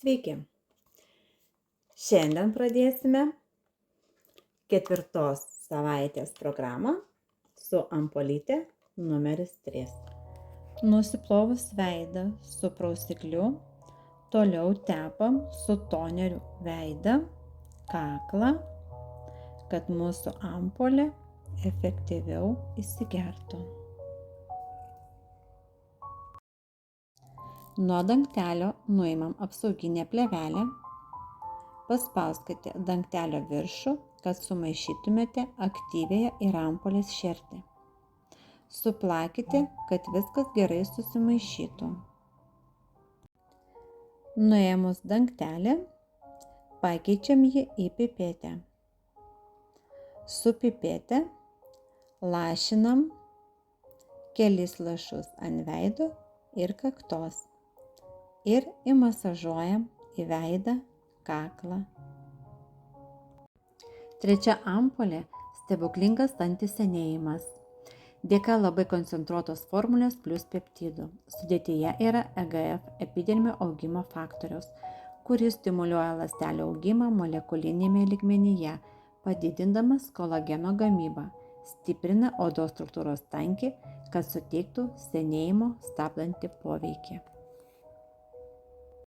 Sveiki! Šiandien pradėsime 4 savaitės programą su ampolyte numeris 3. Nusiplovus veidą su prausikliu, toliau tepam su toneriu veidą, kaklą, kad mūsų ampolė efektyviau įsigertų. Nuo dangtelio nuimam apsauginę plėvelę, paspauskite dangtelio viršų, kad sumaišytumėte aktyviąją ir ampolės šerdį. Suplakite, kad viskas gerai susimaišytų. Nuėmus dangtelį, pakeičiam jį į pipetę. Su pipete lašinam kelis lašus ant veido ir kaktos ir įmasažuojam į veidą, kaklą. 3 ampolė – stebuklingas dantų senėjimas. Dėka labai koncentruotos formulės plus peptidų. Sudėtyje yra EGF epidermio augimo faktoriaus, kuris stimuliuoja ląstelių augimą molekulinėme lygmenyje, padidindamas kolageno gamybą, stiprina odos struktūros tankį, kad suteiktų senėjimo stabdantį poveikį.